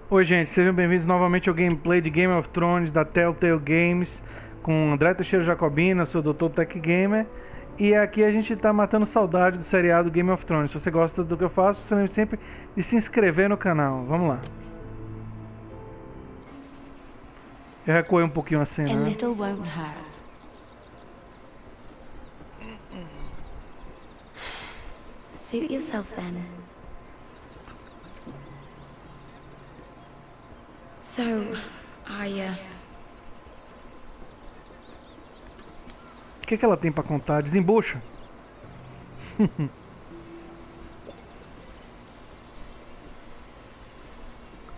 Oi, gente, sejam bem-vindos novamente ao gameplay de Game of Thrones da Telltale Games com André Teixeira Jacobina, sou o Dr. Tech Gamer. E aqui a gente tá matando saudade do seriado Game of Thrones. Se você gosta do que eu faço, você lembre sempre de se inscrever no canal. Vamos lá. Eu recuei um pouquinho a A cena, né? little won't hurt. Suit yourself then. So, O que ela tem pra contar? Desembucha.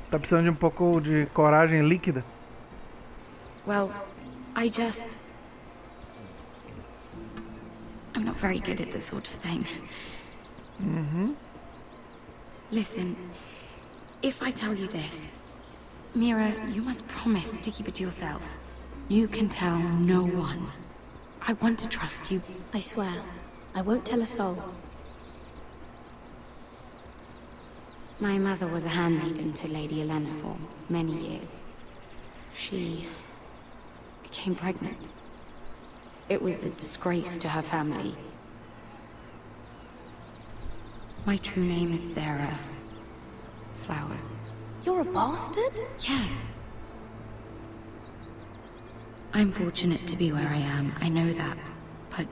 Tá precisando de um pouco de coragem líquida. well, I'm not very good at this sort of thing. Listen, if I tell you this, Mira, you must promise to keep it to yourself. You can tell no one. I want to trust you. I swear, I won't tell a soul. My mother was a handmaiden to Lady Olenna for many years. She became pregnant. It was a disgrace to her family. My true name is Sarah Flowers. You're a bastard? Yes. I'm fortunate to be where I am, I know that. But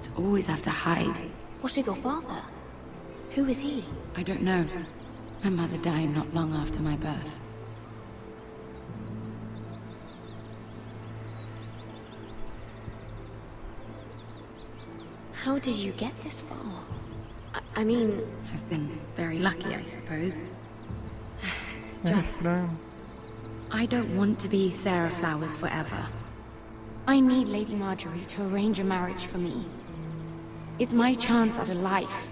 to always have to hide. What of your father? Who is he? I don't know. My mother died not long after my birth. How did you get this far? I mean, I've been very lucky, I suppose. It's É just... estranho. I don't want to be Sarah Flowers forever. I need Lady Marjorie to arrange a marriage for me. It's my chance at a life.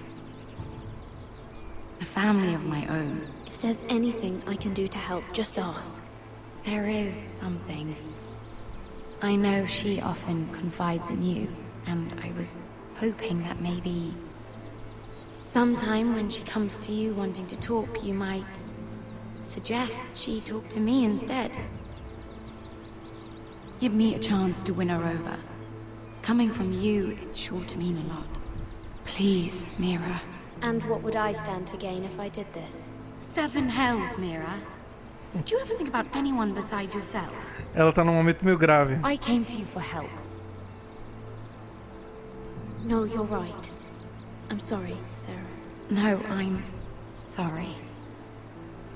A family of my own. if there's anything I can do to help, just ask. There is something. I know she often confides in you, and I was hoping that maybe... sometime when she comes to you wanting to talk, you might suggest she talk to me instead. Give me a chance to win her over. Coming from you, it's sure to mean a lot. Please, Mira. And what would I stand to gain if I did this? 7 hells, Mira. Do you ever think about anyone besides yourself? Ela tá num momento meio grave. I came to you for help. No, you're right. I'm sorry, Sarah. No, I'm sorry.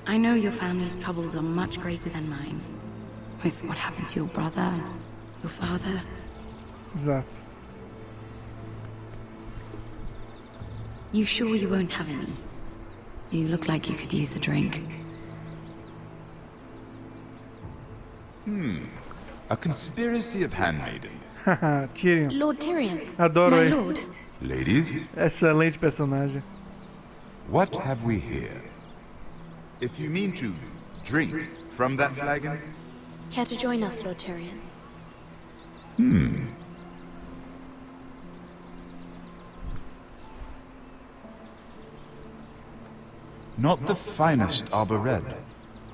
I know your family's troubles are much greater than mine. With what happened to your brother and your father. Exato. You sure you won't have any? You look like you could use a drink. A conspiracy of handmaidens. Haha, Tyrion. Lord Tyrion. Adoro My ele. lord. Ladies, Excelente personagem. what have we here? If you mean to drink from that flagon, Care to join us, Lord Tyrion? not the finest arbor red,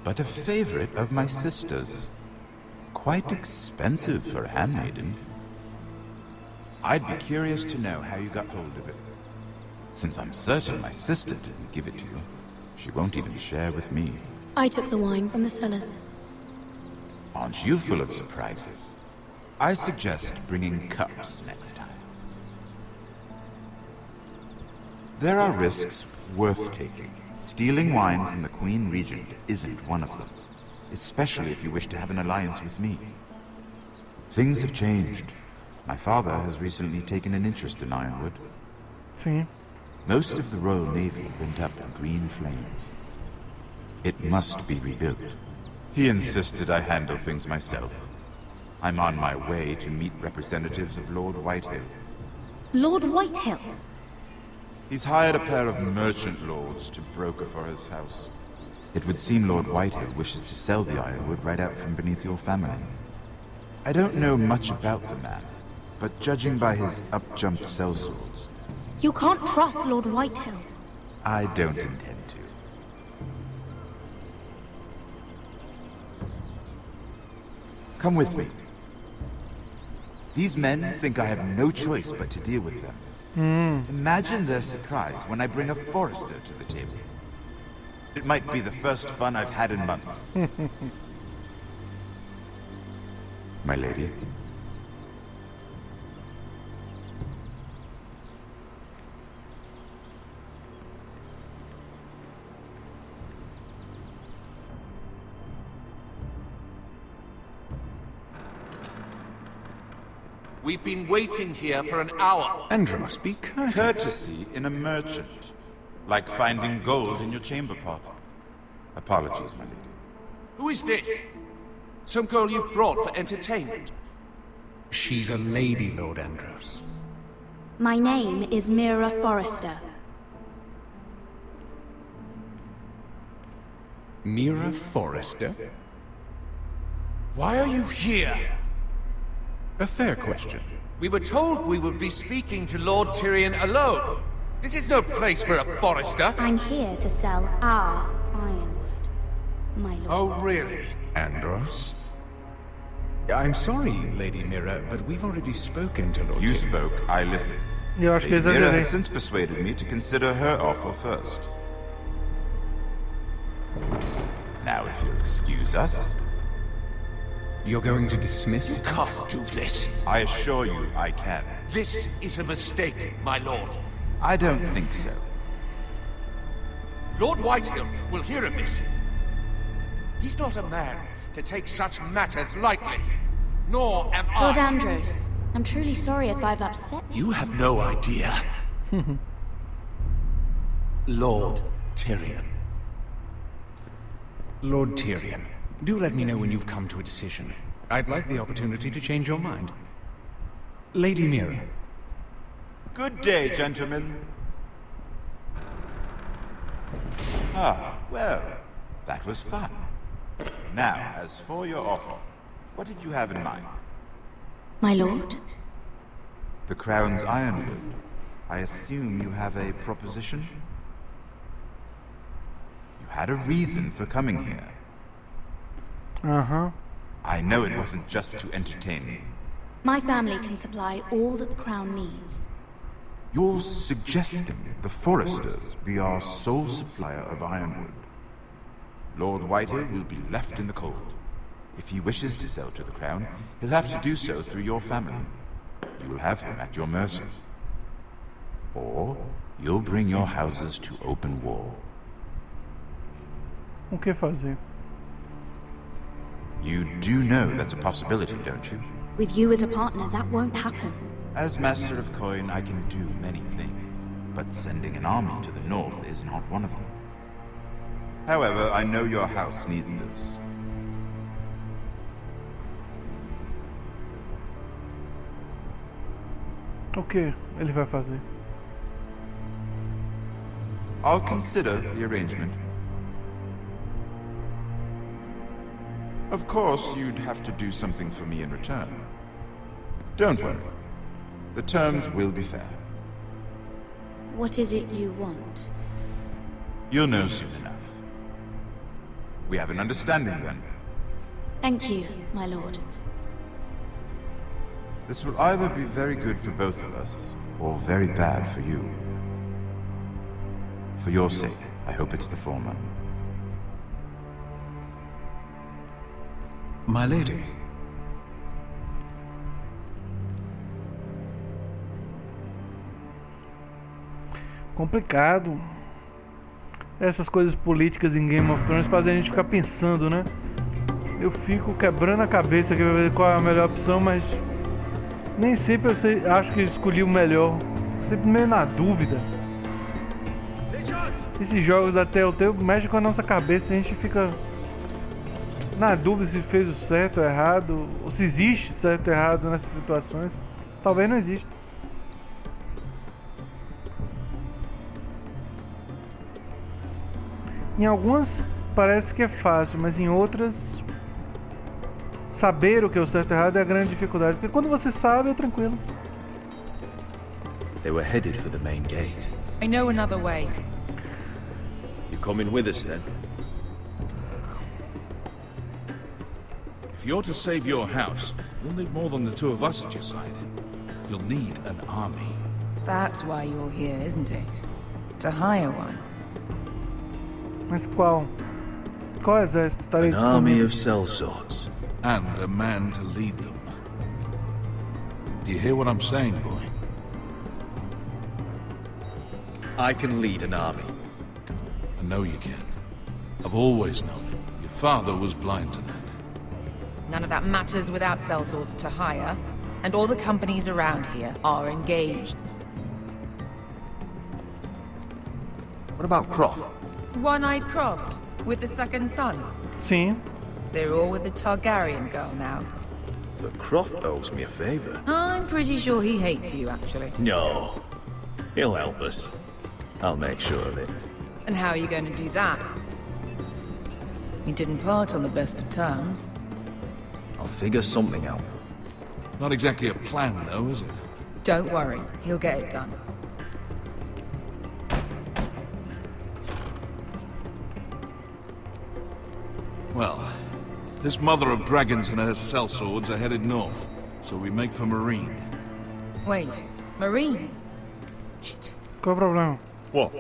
but a favorite of my sister's. Quite expensive for a handmaiden. I'd be curious to know how you got hold of it. Since I'm certain my sister didn't give it to you, she won't even share with me. I took the wine from the cellars. Aren't you full of surprises? I suggest bringing cups next time. There are risks worth taking. Stealing wine from the Queen Regent isn't one of them, especially if you wish to have an alliance with me. Things have changed. My father has recently taken an interest in Ironwood. Sim. Most of the Royal Navy went up in green flames. It must be rebuilt. He insisted I handle things myself. I'm on my way to meet representatives of Lord Whitehill. Lord Whitehill? He's hired a pair of merchant lords to broker for his house. It would seem Lord Whitehill wishes to sell the ironwood right out from beneath your family. I don't know much about the man, but judging by his up-jumped sellswords, You can't trust Lord Whitehill. I don't intend to. Come with me. These men think I have no choice but to deal with them. Imagine their surprise when I bring a forester to the table. It might be the first fun I've had in months. My lady. We've been waiting here for an hour. Andros, be courteous. Courtesy in a merchant. Like finding gold in your chamber pot. Apologies, my lady. Who is this? Some girl you've brought for entertainment? She's a lady, Lord Andros. My name is Mira Forrester. Mira Forrester? Why are you here? A fair question. We were told we would be speaking to Lord Tyrion alone. This is no place for a forester. I'm here to sell our ironwood, my lord. Oh, really? Andros? I'm sorry, Lady Mira, but we've already spoken to Lord You Tyrion. spoke, I listened. Eu acho que Lady Mira exagerei. has since persuaded me to consider her offer first. Now, if you'll excuse us, You're going to dismiss? You can't do this. I assure you I can. This is a mistake, my lord. I don't think so. Lord Whitehill will hear of this. He's not a man to take such matters lightly. Nor am I. Lord Andros, I'm truly sorry if I've upset you. You have no idea. Lord Tyrion. Lord Tyrion, do let me know when you've come to a decision. I'd like the opportunity to change your mind. Lady Mira. Good day, gentlemen. Ah, well, that was fun. Now, as for your offer, what did you have in mind? My lord? The Crown's Ironwood. I assume you have a proposition? You had a reason for coming here. Aham. I know it wasn't just to entertain me. My family can supply all that the crown needs. You're suggesting the Foresters be our sole supplier of ironwood. Lord Whitehill will be left in the cold. If he wishes to sell to the Crown, he'll have to do so through your family. You will have him at your mercy. Or you'll bring your houses to open war. O que fazer? You do know that's a possibility, don't you? With you as a partner, that won't happen. As Master of Coin, I can do many things, but sending an army to the north is not one of them. However, I know your house needs this. O que ele vai fazer? I'll consider the arrangement. Of course, you'd have to do something for me in return. Don't worry. The terms will be fair. What is it you want? You'll know soon enough. We have an understanding then. Thank you, my lord. This will either be very good for both of us, or very bad for you. For your sake, I hope it's the former. My lady. Complicado. Essas coisas políticas em Game of Thrones fazem a gente ficar pensando, né? Eu fico quebrando a cabeça aqui pra ver qual é a melhor opção, mas nem sempre eu sei, acho que eu escolhi o melhor. Sempre meio na dúvida. Esses jogos da Telltale mexem com a nossa cabeça, a gente fica na dúvida se fez o certo ou errado, ou se existe certo ou errado nessas situações. Talvez não exista. Em algumas parece que é fácil, mas em outras saber o que é o certo e errado é a grande dificuldade, porque quando você sabe é tranquilo. They were headed for the main gate. I know another way. You coming with us then? If If you're to save your house, you'll need more than the two of us at your side. You'll need an army. That's why you're here, isn't it? To hire one. Mas qual? Qual exército estaria An army disponível? of sellswords. And a man to lead them. Do you hear what I'm saying, boy? I can lead an army. I know you can. I've always known it. Your father was blind to that. None of that matters without sellswords to hire, and all the companies around here are engaged. What about Croft? One-Eyed Croft, with the second sons. Sim. They're all with the Targaryen girl now. But Croft owes me a favor. I'm pretty sure he hates you, actually. No. He'll help us. I'll make sure of it. And how are you going to do that? We didn't part on the best of terms. I'll figure something out. Not exactly a plan, though, is it? Don't worry, he'll get it done. Well, this mother of dragons and her sellswords are headed north, so we make for Marine. Wait, Marine? Shit. Qual é o problema? What?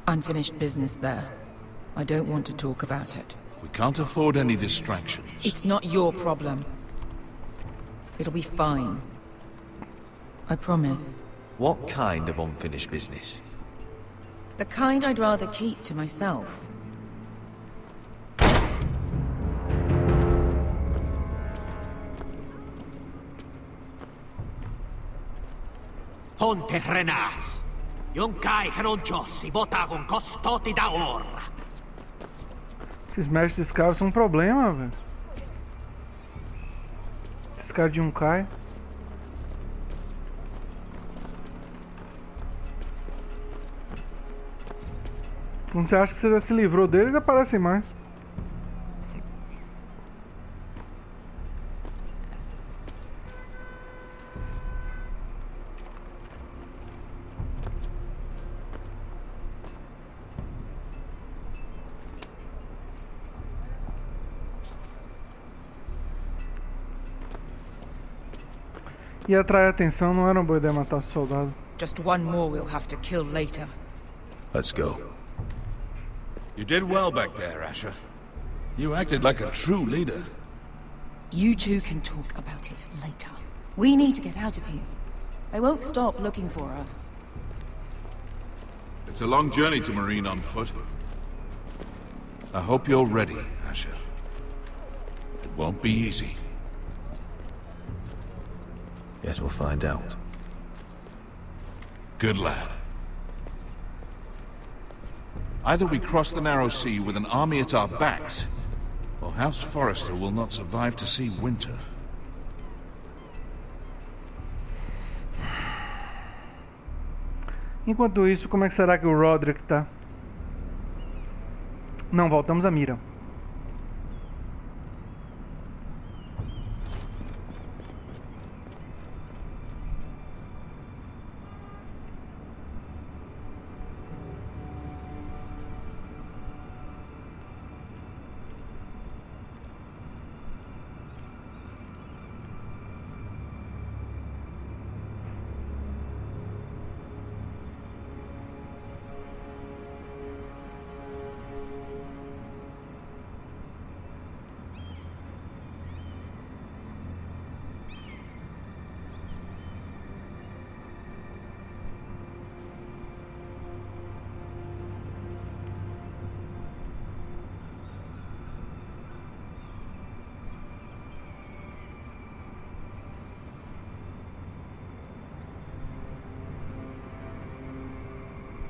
Unfinished business there. I don't want to talk about it. We can't afford any distractions. It's not your problem. It'll be fine. I promise. What kind of unfinished business? The kind I'd rather keep to myself. Ponte Renas. Yung kai Heronchos e botagon costoti da orra. Esses mestres escravos são um problema, velho. Esses caras de cai. Quando você acha que você já se livrou deles, aparecem mais. E atrair atenção não era uma boa ideia matar o soldado. Just one more we'll have to kill later. Let's go. You did well back there, Asher. You acted like a true leader. You two can talk about it later. We need to get out of here. They won't stop looking for us. It's a long journey to Marine on foot. I hope you're ready, Asher. It won't be easy. Guess we'll find out. Good lad. Either we cross the narrow sea with an army at our backs, or House Forrester will not survive to see winter. Enquanto isso, como é que será que o Roderick tá? Não, voltamos à mira.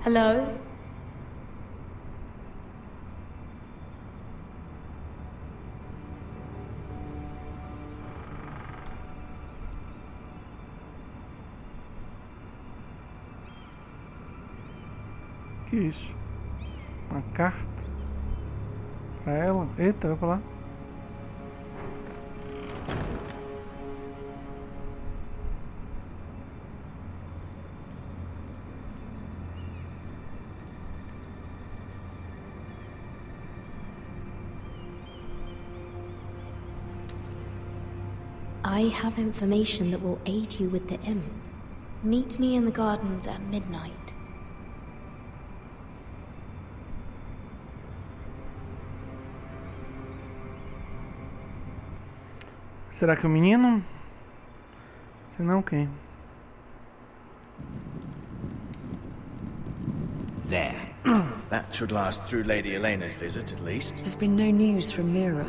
Hello? Que isso? Uma carta? Pra ela? Eita, vai pra lá. I have information that will aid you with the imp. Meet me in the gardens at midnight. Será que é o menino? Se não, quem? There. That should last through Lady Elena's visit, at least. There's been no news from Mira.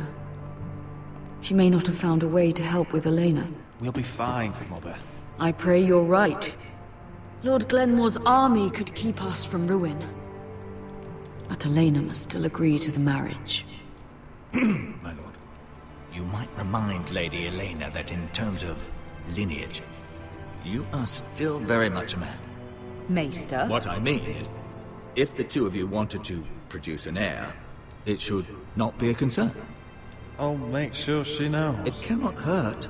She may not have found a way to help with Elena. We'll be fine, Mother. I pray you're right. Lord Glenmore's army could keep us from ruin. But Elena must still agree to the marriage. My lord, you might remind Lady Elena that in terms of lineage, you are still very much a man. Maester? What I mean is, if the two of you wanted to produce an heir, it should not be a concern. I'll make sure she knows. It cannot hurt.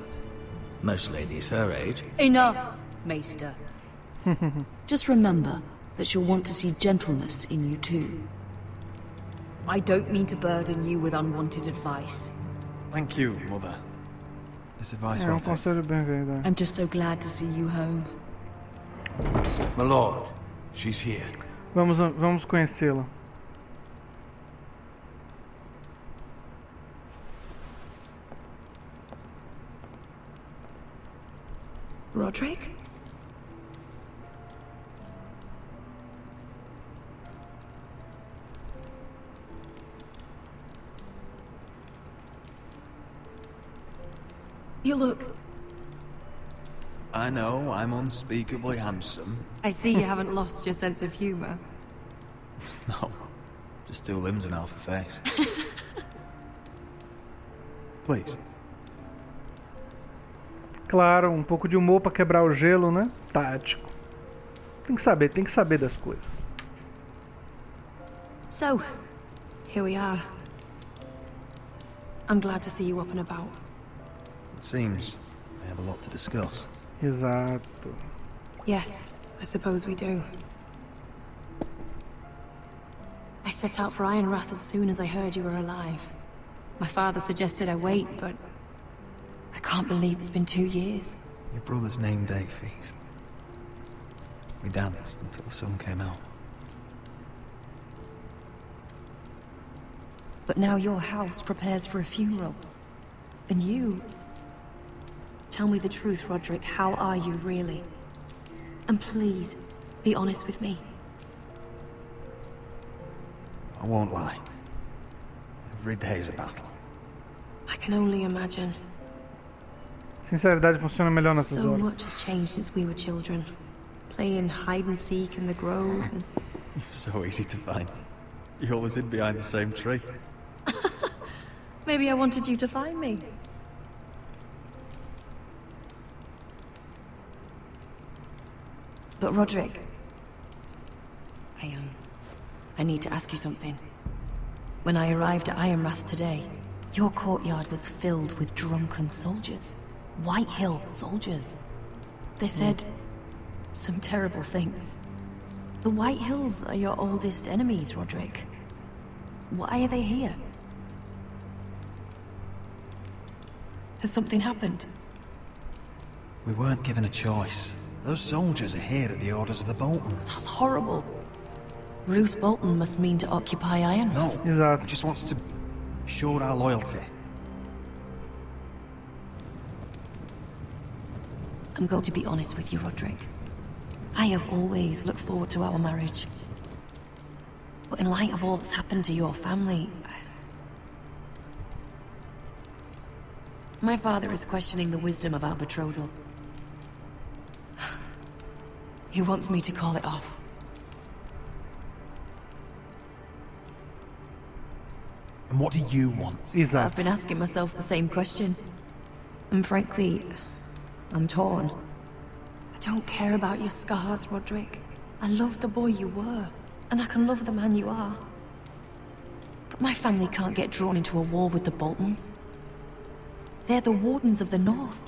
Most ladies her age. Enough, Maester. Just remember that she'll want to see gentleness in you too. I don't mean to burden you with unwanted advice. Thank you, Mother. This advice É will take. conselho bem verdade. I'm just so glad to see you home. My lord, she's here. Vamos conhecê-la. Roderick? You look... I know, I'm unspeakably handsome. I see you haven't lost your sense of humor. No, just two limbs and half a face. Please. Claro, um pouco de humor pra quebrar o gelo, né? Tático. Tem que saber das coisas. So, here we are. I'm glad to see you up and about. It seems we have a lot to discuss. Exato. Yes, I suppose we do. I set out for Ironrath as soon as I heard you were alive. My father suggested I wait, but I can't believe it's been 2 years. Your brother's name day feast. We danced until the sun came out. But now your house prepares for a funeral. And you... Tell me the truth, Roderick. How are you, really? And please, be honest with me. I won't lie. Every day's a battle. I can only imagine. Sinceridade funciona melhor nessas So horas. much has changed since we were children. Playing hide and seek in the grove and... You're so easy to find. You always hid behind the same tree. Maybe I wanted you to find me. But Roderick... I need to ask you something. When I arrived at Ironrath today, your courtyard was filled with drunken soldiers. White Hill soldiers. They said some terrible things. The White Hills are your oldest enemies, Roderick. Why are they here? Has something happened? We weren't given a choice. Those soldiers are here at the orders of the Boltons. That's horrible. Roose Bolton must mean to occupy Ironrath. No, Exato. he just wants to show our loyalty. I'm going to be honest with you, Roderick. I have always looked forward to our marriage. But in light of all that's happened to your family... My father is questioning the wisdom of our betrothal. He wants me to call it off. And what do you want? Exato. I've been asking myself the same question. And frankly, I'm torn. I don't care about your scars, Roderick. I love the boy you were, and I can love the man you are. But my family can't get drawn into a war with the Boltons. They're the Wardens of the North.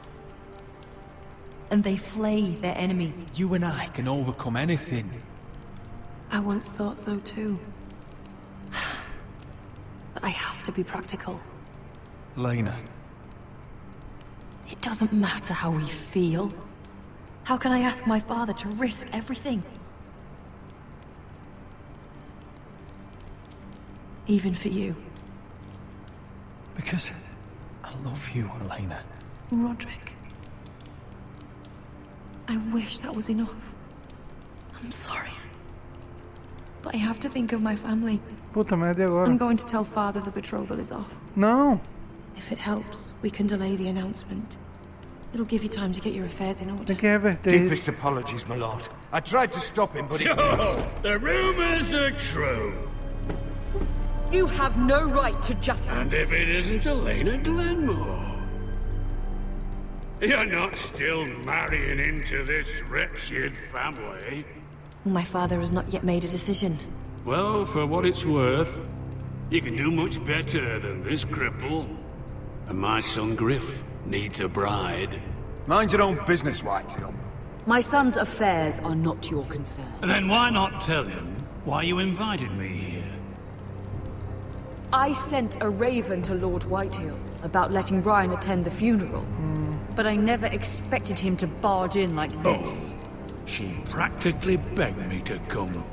And they flay their enemies. You and I can overcome anything. I once thought so too. But I have to be practical. Lena. It doesn't matter how we feel. How can I ask my father to risk everything? Even for you. Because I love you, Elena. Roderick. I wish that was enough. I'm sorry. But I have to think of my family. Puta merda, e agora? I'm going to tell father the betrothal is off. Não. If it helps, we can delay the announcement. It'll give you time to get your affairs in order. Tem que reverter Deepest isso. apologies, my lord. I tried to stop him, but he... So, the rumors are true. You have no right to just... And if it isn't Elena Glenmore? You're not still marrying into this wretched family? My father has not yet made a decision. Well, for what it's worth, you can do much better than this cripple. And my son Griff needs a bride. Mind your own business, Whitetail. My son's affairs are not your concern. Then why not tell him why you invited me here? I sent a raven to Lord Whitehill about letting Brian attend the funeral. But I never expected him to barge in like this. She practically begged me to come.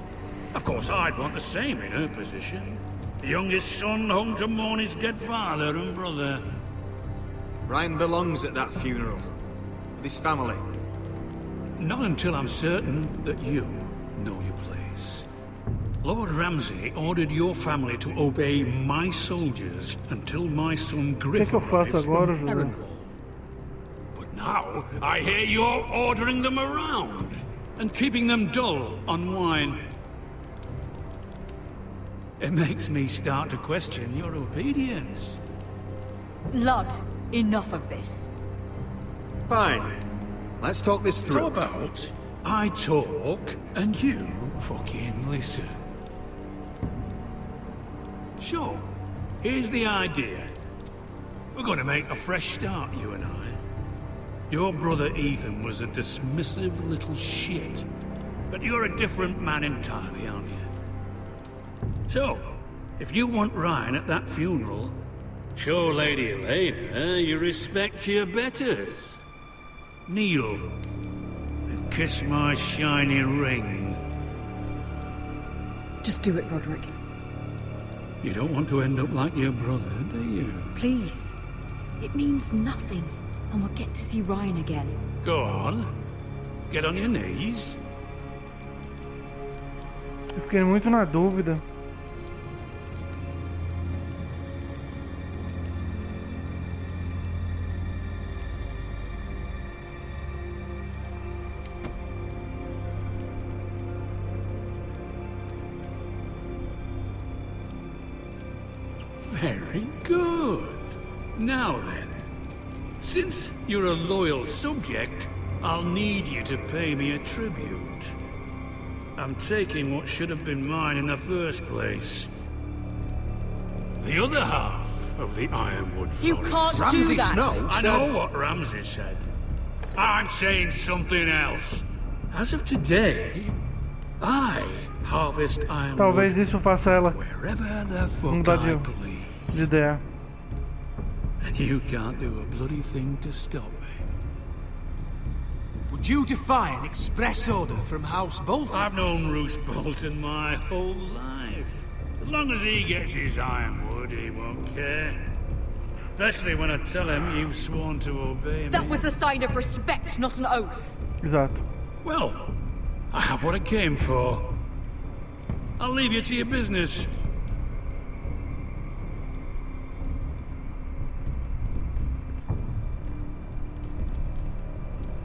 Of course, I'd want the same in her position. The youngest son home to mourn his dead father and brother. Ryan belongs at that funeral. With his family. Not until I'm certain that you know your place. Lord Ramsay ordered your family to obey my soldiers until my son Griff arrives from Arundel. But now, I hear you're ordering them around and keeping them dull on wine. It makes me start to question your obedience. Lud, enough of this. Fine. Let's talk this through. How about I talk and you fucking listen? Sure. Here's the idea. We're going to make a fresh start, you and I. Your brother Ethan was a dismissive little shit. But you're a different man entirely, aren't you? So, if you want Ryan at that funeral, show Lady Elena you respect your betters. Kneel and kiss my shiny ring. Just do it, Roderick. You don't want to end up like your brother, do you? Please. It means nothing, and we'll get to see Ryan again. Go on. Get on your knees. Eu fiquei muito na dúvida. Very good. Now then, since you're a loyal subject, I'll need you to pay me a tribute. I'm taking what should have been mine in the first place. The other half of the Ironwood Forest. You can't do that! Snow I know what Ramsay said. I'm saying something else. As of today, I harvest Ironwood Talvez isso faça ela wherever the fuck mudar I de please. ideia. And you can't do a bloody thing to stop me. Would you defy an express order from House Bolton? I've known Roose Bolton my whole life. As long as he gets his ironwood, he won't care. Especially when I tell him you've sworn to obey me. That was a sign of respect, not an oath. Exato. Well, I have what I came for. I'll leave you to your business.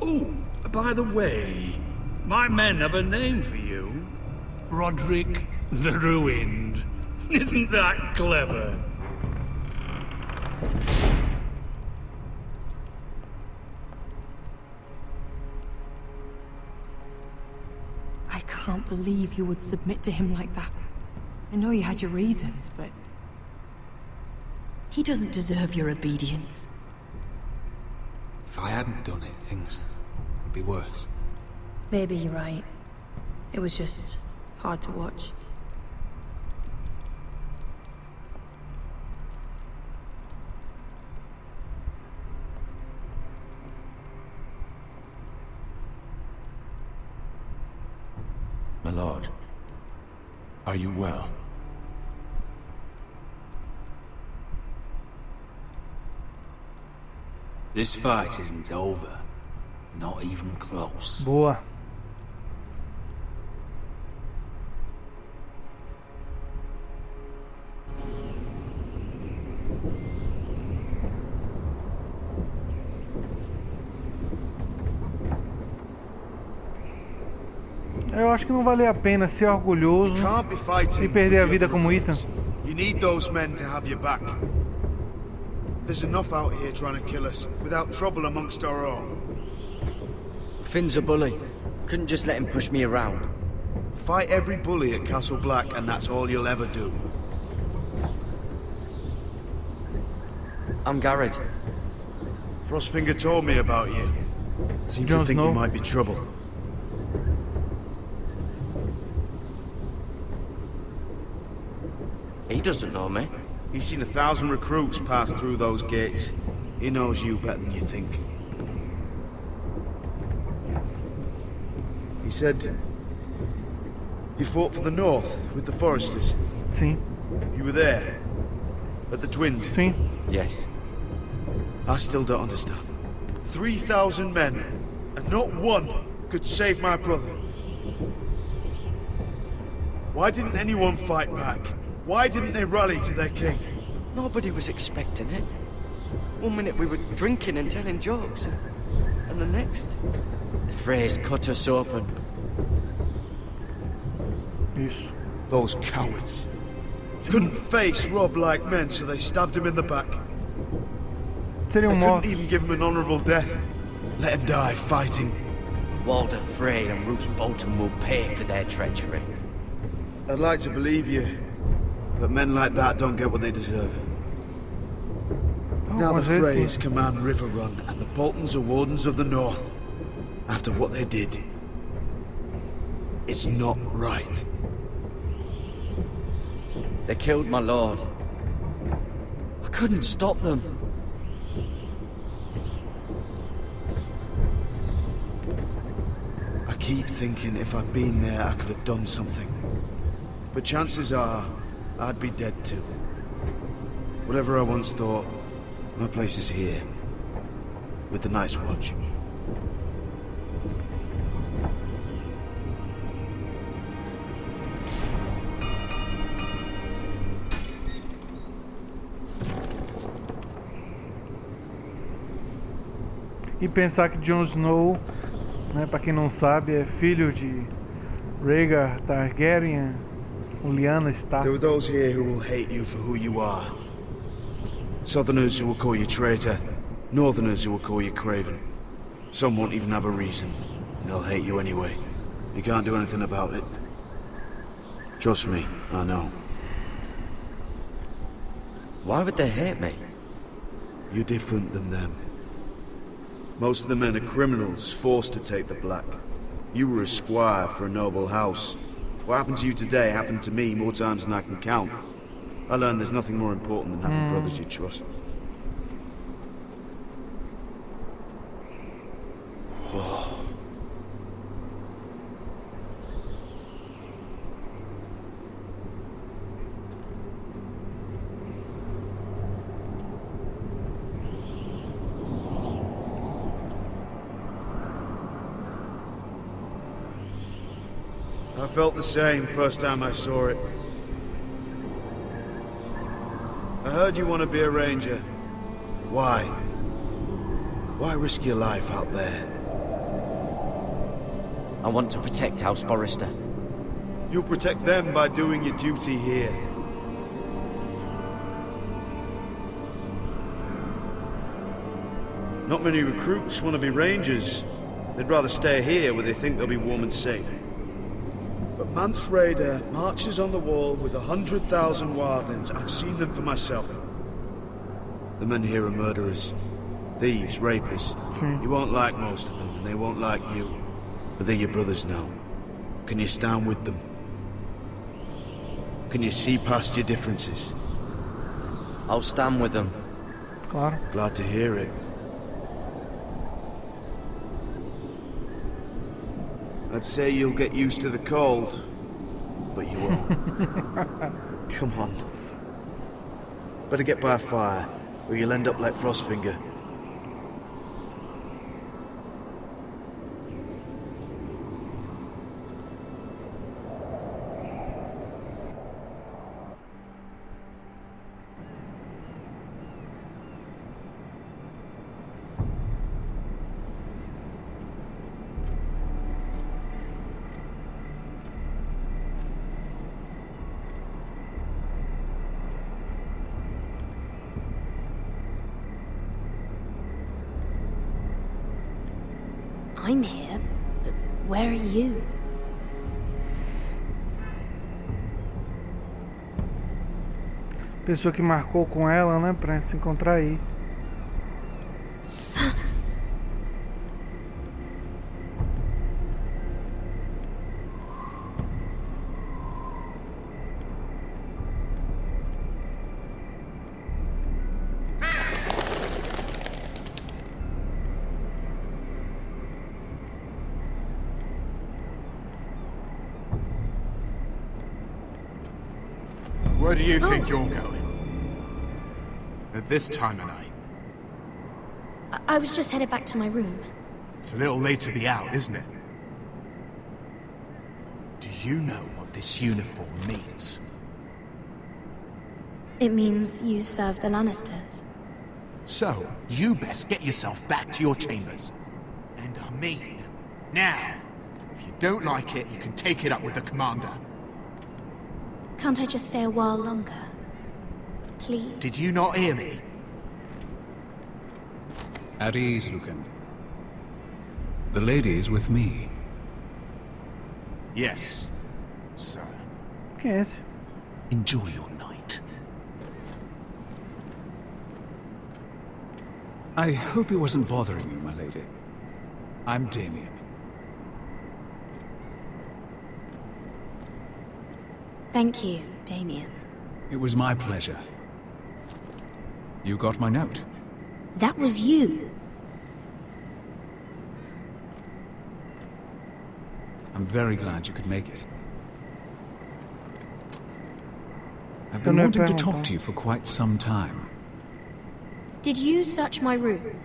Oh, by the way, my men have a name for you. Roderick the Ruined. Isn't that clever? I can't believe you would submit to him like that. I know you had your reasons, but... he doesn't deserve your obedience. If I hadn't done it, things would be worse. Maybe you're right. It was just hard to watch. My lord, are you well? This fight isn't over. Not even close. Boa. Eu acho que não vale a pena ser orgulhoso e perder a vida como Ethan. You need those men to have your back. There's enough out here trying to kill us, without trouble amongst our own. Finn's a bully. Couldn't just let him push me around. Fight every bully at Castle Black, and that's all you'll ever do. I'm Garrett. Frostfinger told me about you. Seems to think you might be trouble. He doesn't know me. He's seen 1,000 recruits pass through those gates. He knows you better than you think. He said you fought for the North with the Foresters. Sim. You were there at the Twins. Sim. Yes. I still don't understand. 3,000 men, and not one could save my brother. Why didn't anyone fight back? Why didn't they rally to their king? Nobody was expecting it. One minute we were drinking and telling jokes, and the next, the Freys cut us open. Isso. Those cowards. Couldn't face Rob like men, so they stabbed him in the back. They couldn't even give him an honorable death. Let him die fighting. Walder Frey and Roose Bolton will pay for their treachery. I'd like to believe you, but men like that don't get what they deserve. Now the Freys command River Run, and the Boltons are Wardens of the North. After what they did, it's not right. They killed my lord. I couldn't stop them. I keep thinking if I'd been there, I could have done something. But chances are, I'd be dead too. Whatever I once thought, my place is here. With the Night's Watch. E pensar que Jon Snow, né, para quem não sabe, é filho de Rhaegar Targaryen, Lyanna Stark. There are those here who will hate you for who you are. Southerners who will call you traitor, Northerners who will call you craven. Some won't even have a reason. They'll hate you anyway. You can't do anything about it. Trust me, I know. Why would they hate me? You're different than them. Most of the men are criminals, forced to take the black. You were a squire for a noble house. What happened to you today happened to me more times than I can count. I learned there's nothing more important than having brothers you trust. Whoa. I felt the same first time I saw it. I heard you want to be a ranger. Why? Why risk your life out there? I want to protect House Forrester. You'll protect them by doing your duty here. Not many recruits want to be rangers. They'd rather stay here where they think they'll be warm and safe. But Mance Rayder marches on the wall with 100,000 wildlings. I've seen them for myself. The men here are murderers. Thieves, rapers. You won't like most of them, and they won't like you. But they're your brothers now. Can you stand with them? Can you see past your differences? I'll stand with them. Claro. Glad to hear it. I'd say you'll get used to the cold, but you won't. Come on. Better get by a fire, or you'll end up like Frostfinger. I'm here, but where are you? Pessoa que marcou com ela, né, pra se encontrar aí. Where do you think you're going? At this time of night? I was just headed back to my room. It's a little late to be out, isn't it? Do you know what this uniform means? It means you serve the Lannisters. So, you best get yourself back to your chambers. And I mean, now. If you don't like it, you can take it up with the commander. Can't I just stay a while longer? Please? Did you not hear me? At ease, Lucan. The lady's with me. Yes, sir. Yes. Enjoy your night. I hope it wasn't bothering you, my lady. I'm Damien. Thank you, Damien. It was my pleasure. You got my note? That was you. I'm very glad you could make it. I've been wanting to talk to you for quite some time. Did you search my room?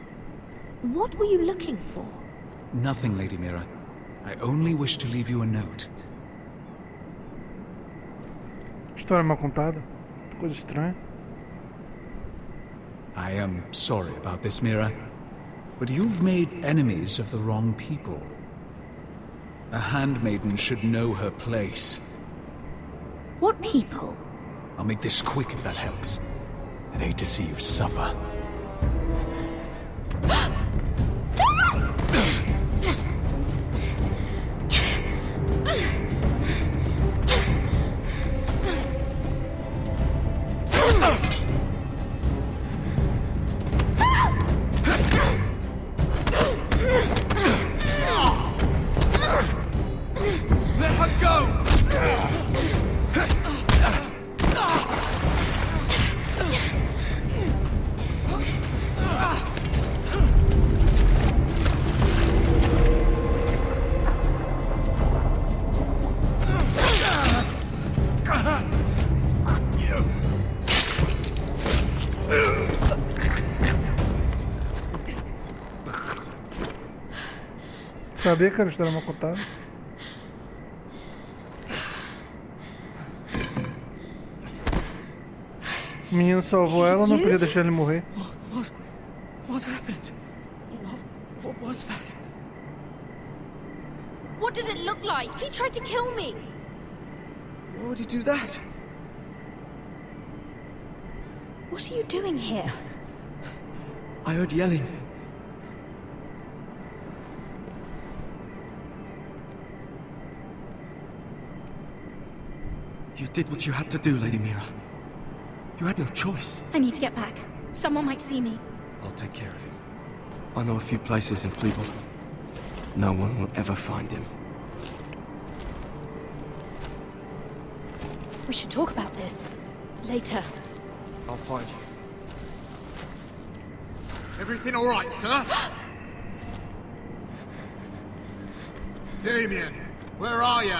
What were you looking for? Nothing, Lady Mira. I only wish to leave you a note. História mal contada. Coisa estranha. I am sorry about this, Mira, but you've made enemies of the wrong people. A handmaiden should know her place. What people? I'll make this quick if that helps. I'd hate to see you suffer. Sabia que era história mal contada. O menino salvou ela, não podia deixar ele morrer. What happened? What was that? What does it look like? He tried to kill me. Why would he do that? What are you doing here? I heard yelling. You did what you had to do, Lady Mira. You had no choice. I need to get back. Someone might see me. I'll take care of him. I know a few places in Fleetwood. No one will ever find him. We should talk about this. Later. I'll find you. Everything all right, sir? Damien, where are you?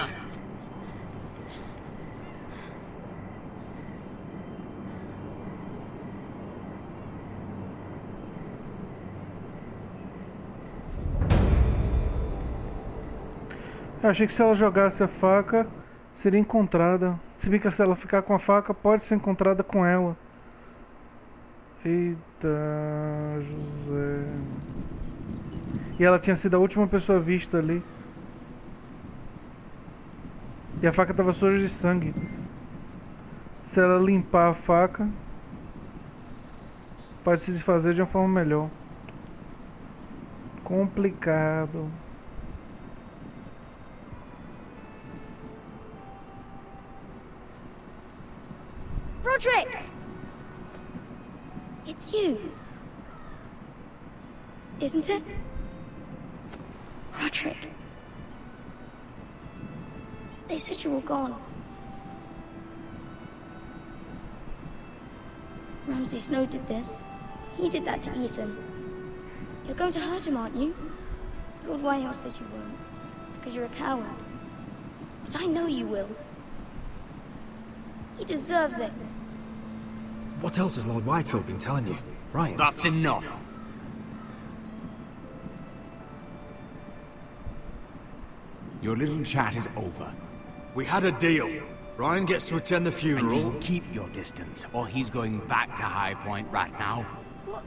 Eu achei que se ela jogasse a faca, seria encontrada. Se bem que se ela ficar com a faca, pode ser encontrada com ela. Eita, José. E ela tinha sido a última pessoa vista ali. E a faca estava suja de sangue. Se ela limpar a faca, pode se desfazer de uma forma melhor. Complicado. Roderick! It's you. Isn't it? Roderick. They said you were gone. Ramsay Snow did this. He did that to Ethan. You're going to hurt him, aren't you? Lord Whitehill says you won't, because you're a coward. But I know you will. He deserves it. What else has Lord Whitehill been telling you? Ryan? That's enough. Your little chat is over. We had a deal. Ryan gets to attend the And funeral. you will keep your distance, or he's going back to High Point right now. What?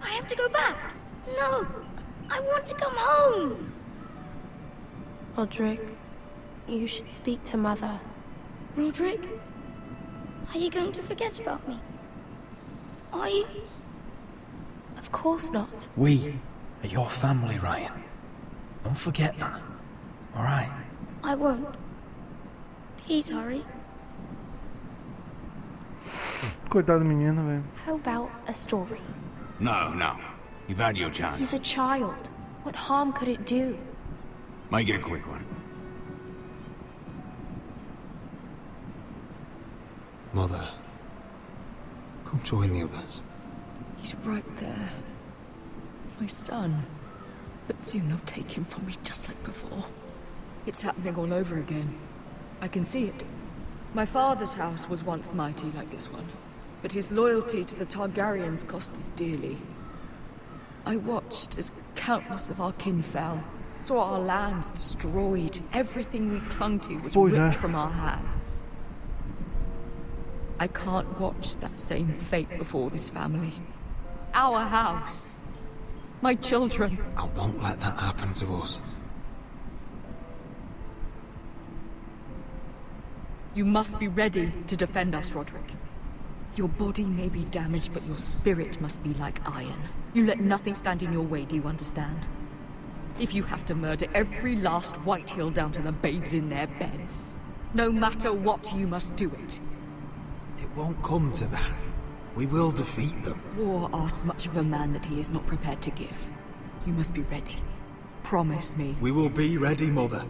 I have to go back. No, I want to come home. Roderick, you should speak to Mother. Roderick, are you going to forget about me? Are you? Of course not. We are your family, Ryan. Don't forget that. Alright? I won't. Please hurry. Coitado do menino, velho. How about a story? No, no. You've had your He's chance. a child. What harm could it do? Make it a quick one. Mother, come join the others. He's right there. My son. But soon they'll take him from me just like before. It's happening all over again. I can see it. My father's house was once mighty like this one, but his loyalty to the Targaryens cost us dearly. I watched as countless of our kin fell, saw our lands destroyed, everything we clung to was ripped from our hands. I can't watch that same fate before this family. Our house. My children. I won't let that happen to us. You must be ready to defend us, Roderick. Your body may be damaged, but your spirit must be like iron. You let nothing stand in your way, do you understand? If you have to murder every last Whitehill down to the babes in their beds, no matter what, you must do it. It won't come to that. We will defeat them. War asks much of a man that he is not prepared to give. You must be ready. Promise me. We will be ready, Mother.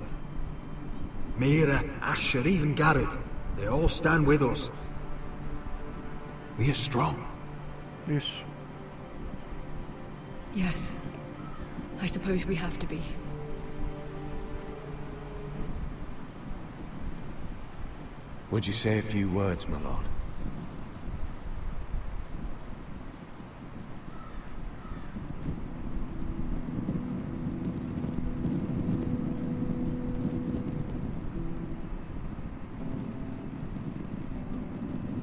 Mira, Asher, even Garrett. They all stand with us. We are strong. Yes. Yes. I suppose we have to be. Would you say a few words, my lord?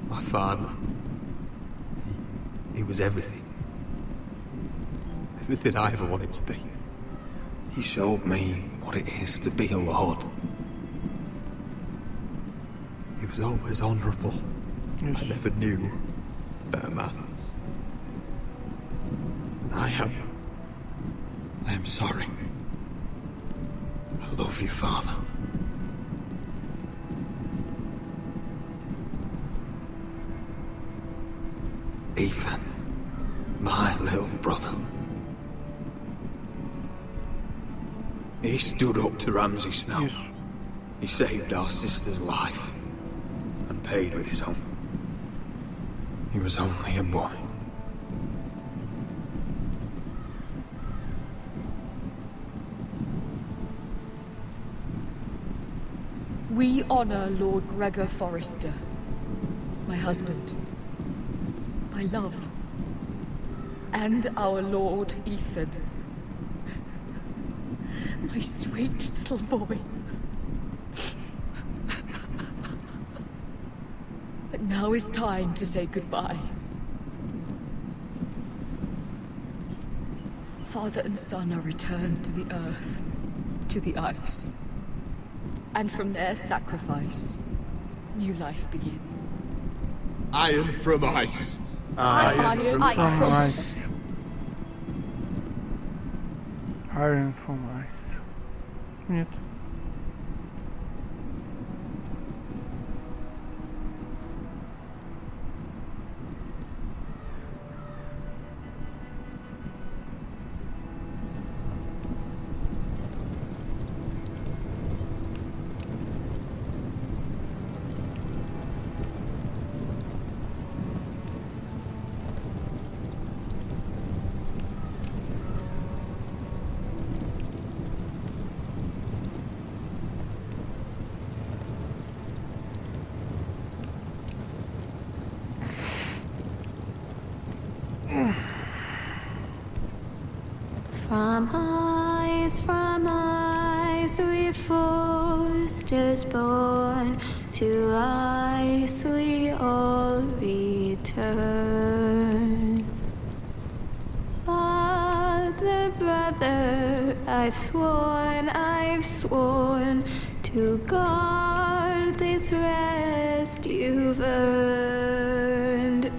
My father. He was everything. Everything I ever wanted to be. He showed me what it is to be a lord. He was always honourable. Yes. I never knew a better man. And I am sorry. I love you, Father. Ethan, my little brother. He stood up to Ramsay Snow. Yes. He saved our sister's life and paid with his own. He was only a boy. We honor Lord Gregor Forrester, my husband, my love, and our Lord Ethan, my sweet little boy. But now is time to say goodbye. Father and son are returned to the earth, to the ice. And from their sacrifice, new life begins. Iron from ice. Iron from ice. Iron from ice. Bonito. From ice we forced is born, to ice we all return. Father, brother, I've sworn to guard this rest you've earned.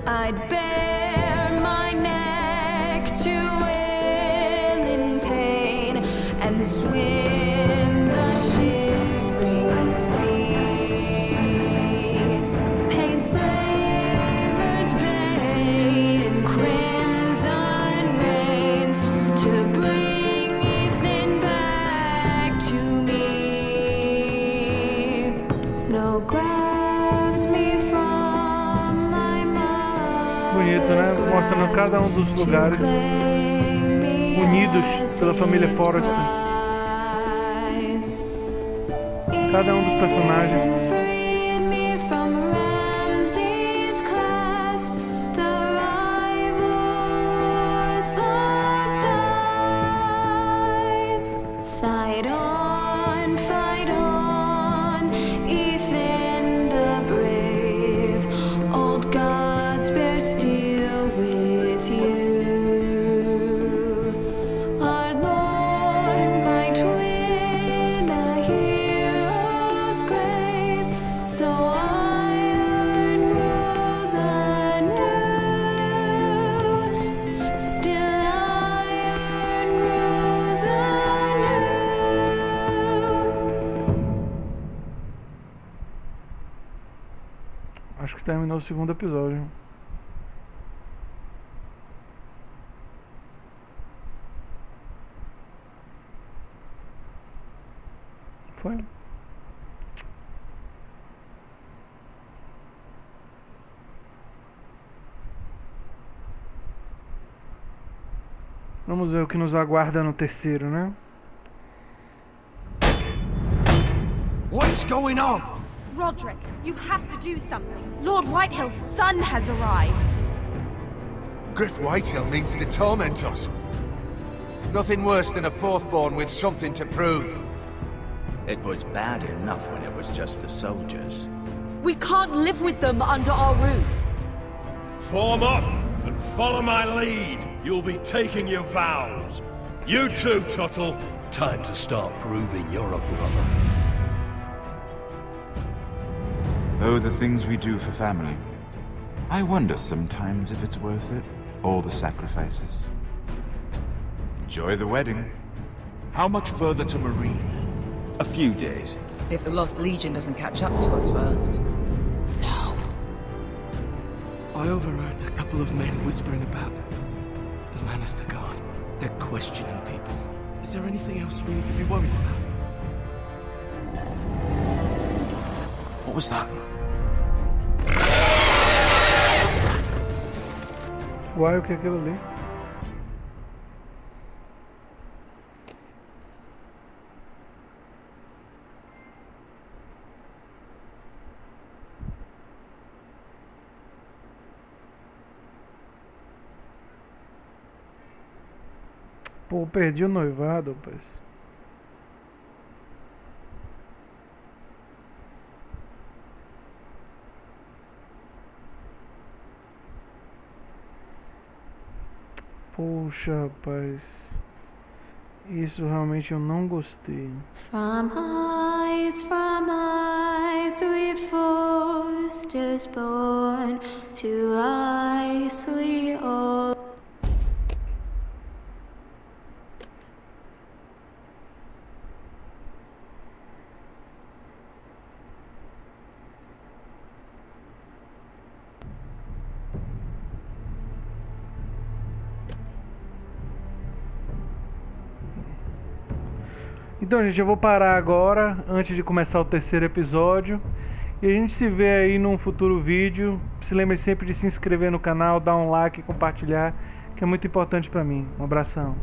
I'd bare my neck to and swim the shivering sea. Paint slavers' bane, crimson rains, to bring Ethan back to me. Snow grabbed me from my mother's Bonito, né? Mostrando cada dos lugares unidos pela família Forrester. Cada dos personagens. Fight on, Ethan the brave. Old gods bear steel with you. Our Lord, my twin, a hero's grave. So iron rose anew. Still iron rose anew. Acho que terminou o segundo episódio. Foi? Vamos ver o que nos aguarda no terceiro, né? What's going on? Roderick, you have to do something. Lord Whitehill's son has arrived. Griff Whitehill means to torment us. Nothing worse than a fourthborn with something to prove. It was bad enough when it was just the soldiers. We can't live with them under our roof. Form up and follow my lead. You'll be taking your vows. You too, Tuttle. Time to start proving you're a brother. Oh, the things we do for family. I wonder sometimes if it's worth it. All the sacrifices. Enjoy the wedding. How much further to Marine? A few days. If the Lost Legion doesn't catch up to us first. I overheard a couple of men whispering about the Lannister Guard. They're questioning people. Is there anything else we need to be worried about? What was that? Uai, o que é aquilo ali? Pô, perdi o noivado, rapaz. Poxa, rapaz. Isso realmente eu não gostei. From eyes we forced us born, to eyes we all. Então, gente, eu vou parar agora, antes de começar o terceiro episódio. E a gente se vê aí num futuro vídeo. Se lembre sempre de se inscrever no canal, dar um like e compartilhar, que é muito importante pra mim. Um abração.